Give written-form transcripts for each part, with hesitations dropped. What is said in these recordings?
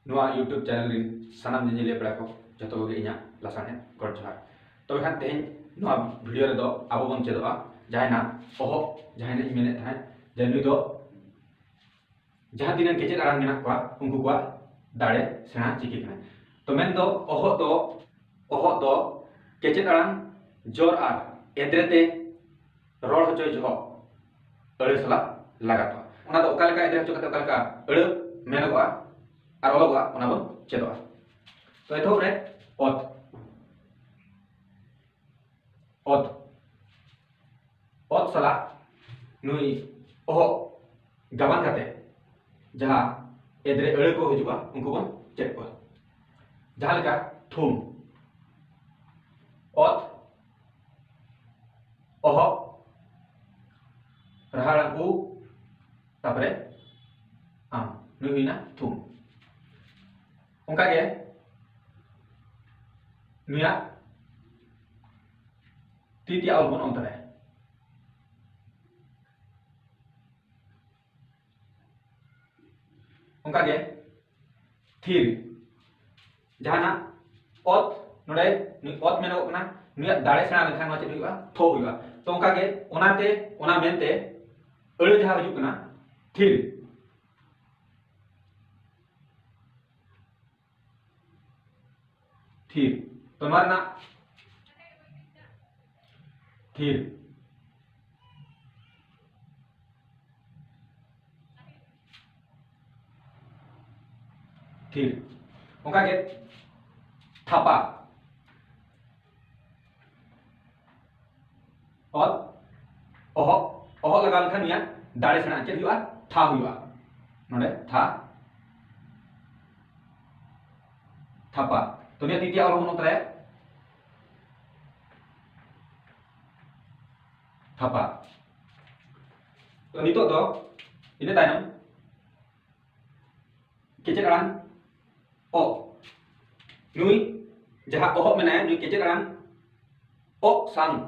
YouTube channel सानाम जेजेलिया पेड़ा को जो इन लासाने गड़ जोहार तब खान तेज भिडियो रे अब बन चेदोगा जहां अह जहां मेने जे नुई जहां तीन केचेद आड़ांग मेना को उनको को दाड़े सेना चिकी तो मेन अह दो केचेद आड़ांग जोर आर एद्रेते रोड होचोय जो अड़ सला लगातो ओना दो ओकालेका एद्रे होचो कते ओकालेका अड़ मेनोगा और ओलोगा ओना बन चेदोगा तो एथोब रे ओत ओत ओत सला नुई ओह गाबान काते जहां एद्रे अड़ को हजुगा उनको बन चेद को जहां लेका थुम ओत ओह रहाड़ांग उ तापरे आम नुई हुईना थुम उनका के नुया तीतिया और बन अंतरे उनका के थीर जहाना ओत नोडे नुई ओत मेनो कना नुया दाड़े सेना लेखान मा चेद हुआ थो हुआ तो उनका के ओनाते ओना मेनते अड़ जहां हजु कना थीर थीर तो मारना थीर थीर उनका के थापा और ओह ओह लगा लेखान या दाड़े सेना चेद हुआ था हुआ नोडे था थापा तो निया तीतिया और बन अंतरे थापा तो नितो दो इने तायनम केचेद आड़ांग ओ नुई जहां ओह मेनाया नुई केचेद आड़ांग ओ सांग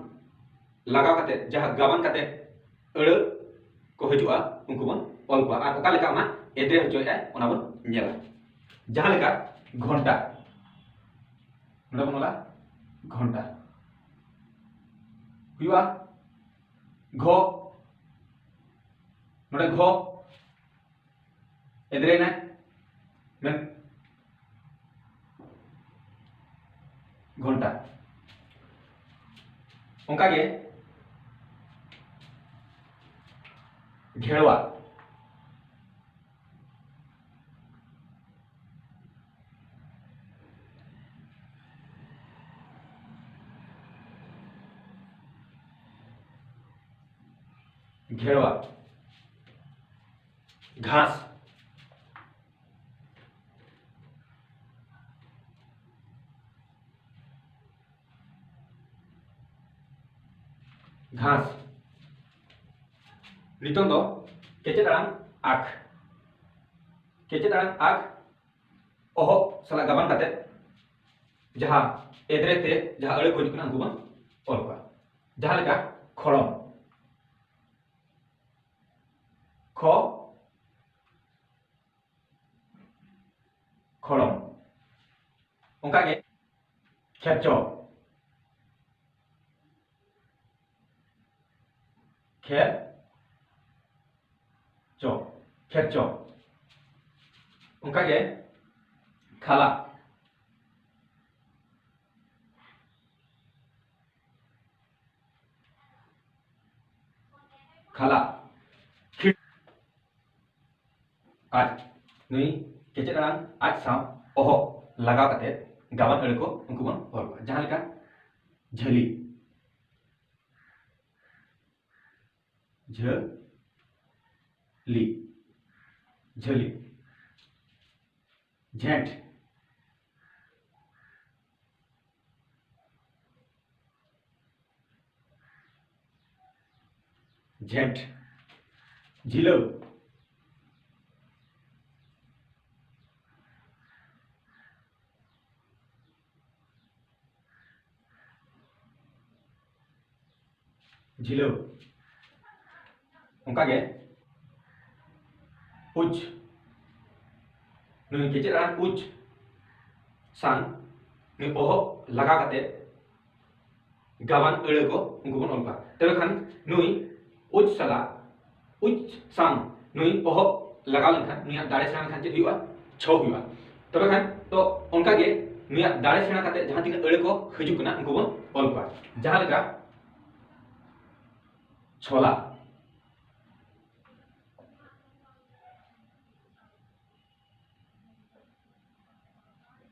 लगा काते जहां गाबान काते अड़ को हजुआ उनको बन ऑल को और ओका लेका ओना एद्रे होचोय ओना बन नेला जहां लेका घंटा नोडे बन होला घंटा हुआ घो नोडे घो एद्रे ना मेन घंटा उनका के घेड़वा घेड़वा घास घास नितों दो केचेद आड़ांग आख केचेद आड़ांग आख ओह सला गाबान काते जहां एद्रे ते जहां अड़ को हजु कना उनको बन ऑल को जहां लेका खड़म खो खड़म उनका के खेचो खेर चो खेचो उनका के खाला खाला आज नुई केचेद आड़ांग आज साव ओह लगा काते गाबान अड़ को उनको बन ऑल को जहां लेका झली झली झली झेंट झेंट झिलो झिलो उनका के उच नुई केचेद आड़ांग उच sang नुई ओहो लगा कते गाबान अड़े को उनको बन ओलपा तबे खान नुई उच सला उच sang नुई ओहो लगा लेखान नुई दाड़े सेना लेखान चेद हुआ छौ हुआ तबे खान तो उनका गे नुई दाड़े सेना कते जहां तीन अड़े को हिजुक कना उनको बन ओलपा जहां लेका छोला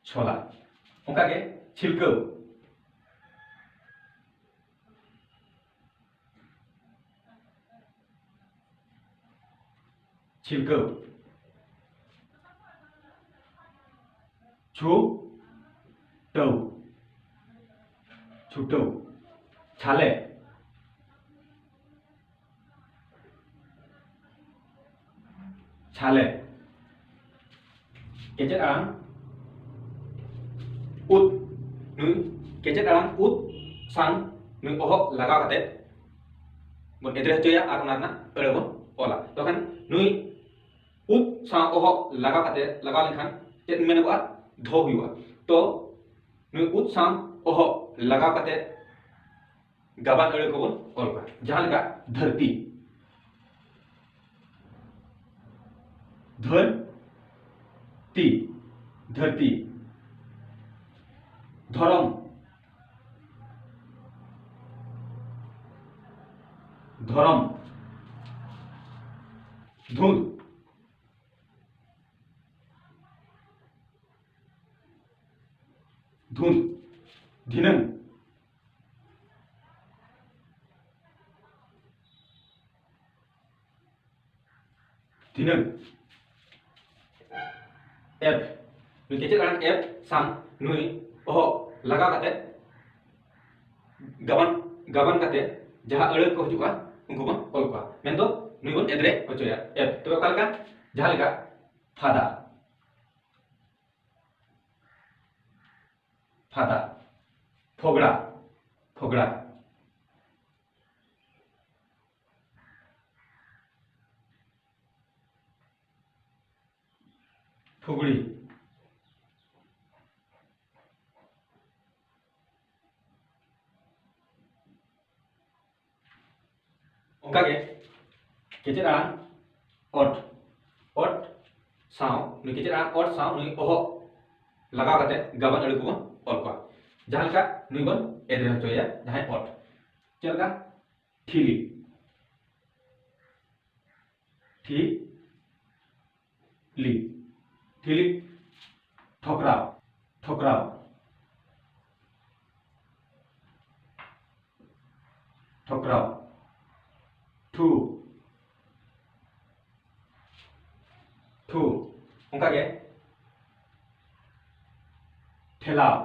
छोला उनका के छिलको छिलको छुटौ छुटौ छाले छाले केचेद आड़ांग उत नुई केचेद आड़ांग उत sang नुई ओहो लगा कते बन एद्रे हचोया आर ओना अड़े बन ओला तो खान नुई उत sang ओहो लगा कते लगा लेखान चेद मेनबा धो हुआ तो नुई उत sang ओहो लगा कते गाबान अड़े को बन ओलपा जहां लेका धरती धरती धरती धरम धरम धुंध धुंध धिनंग धिनंग एफ नुई केचेद आड़ांग एफ sang नुई ओहो लगा कते गाबान कते जहां अड़े को हिजुआ उनको बन ओलपा मेन दो नुई बन एद्रे हचोया एफ तो कालका जहां लेका फादा फादा फोगड़ा फोगड़ा फुगड़ी उनका के केचेद आड़ांग ओट ओट साव नुई केचेद आड़ांग ओट साव नुई ओहो लगा कते गाबान अड़े को बन ओलपा जहां लेका नुई बन एद्रे हचोया जहां ओट चलका ठीली ठीली ठीली ठोकराव ठोकराव ठोकराव ठू ठू उनका के ठेलाव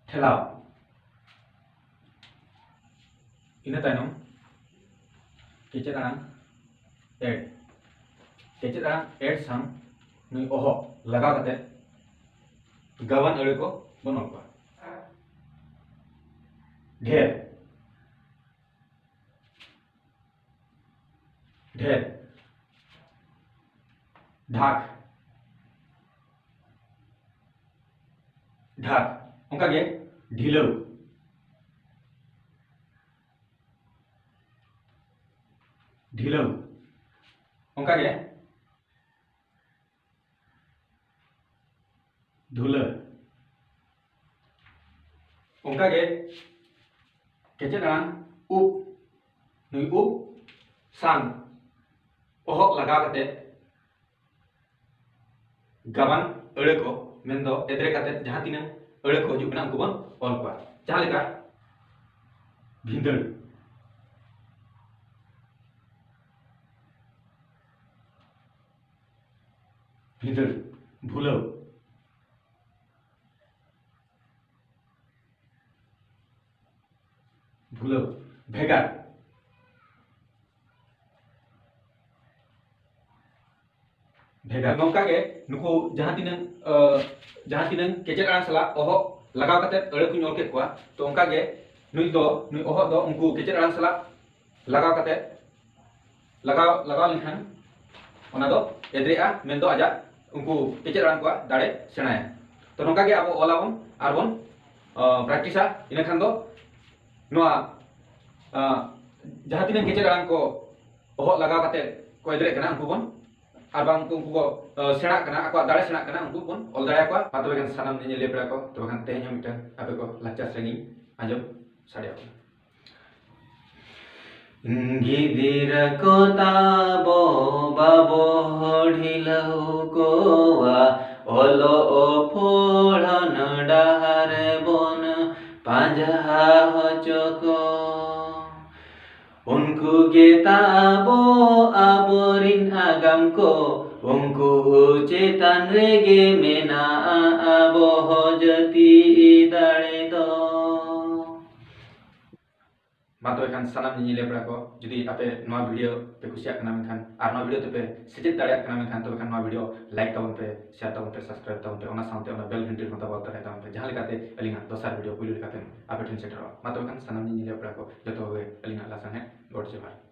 ठेलाव इन तायनम केचेद आड़ांग एड केचेद आड़ांग एड sang नुई ओहो लगा कते गाबान अड़े को बन ओलपा ढेर ढेर ढाक ढाक उनका के ढिलौ ढिलौ उनका के धुलर उनका के केचेद आड़ांग उप नुई उप sang ओहो लगा कते गाबान अड़े को मेन दो एद्रे कते जहां तीन अड़े को हिजुक कना उनको बन ओलपा जहां लेका भिंदड़ भिंदड़ भूलौ भूलौ भेगार भेगार नौका के नुको जहां तीन केचेद आड़ांग सला ओहो लगा कते अड़े को ओल के कोआ तो उनका के नुई ओहो दो उनको केचेद आड़ांग सला लगा कते लगाव लेखान ओना दो एद्रेआ मेन दो आजा उनको केचेद आड़ांग को दाड़े सेणाया तो नोंका गे आबो ओलाबन आरबन प्रैक्टिसा इना खान दो नोआ जहां तिना केचेद आड़ांग को ओहो लगाव काते को एद्रे कना उनको बन आर बांग उनको को सेणा कना आको दाड़े सेणा कना उनको बन ऑल दाड़े को तबे खान सानाम ने लेपरा को तबे खान तेहें मिटा आपे को लाचा सेंगी आजम साड़िया गिदिर को ताबो बाबो ढिलौ कोवा ओलो फोड़न डाहार बोन पांजा हचको उनको गे ताबो आबोरिन आगाम को उनको चेतन रेगे मेना आबो जति दाड़े दो मातो एखान सानाम नि लेपरा को जुदी आपे नवा वीडियो पे कुसिया कना मेखान आर नवा वीडियो पे सेजेद दाड़िया कना मेखान तो एखान नवा वीडियो लाइक ताबन पे शेयर ताबन पे सब्सक्राइब ताबन पे ओना साउंड ओना बेल घंटी को दबाव तारे ताबन पे जहां लेकाते अलिंगा दोसर वीडियो पुइलु लेकाते आपे ठिन सेटर मातो एखान सानाम नि लेपरा को जतो होए अलिंगा लासन है गॉड जोहार।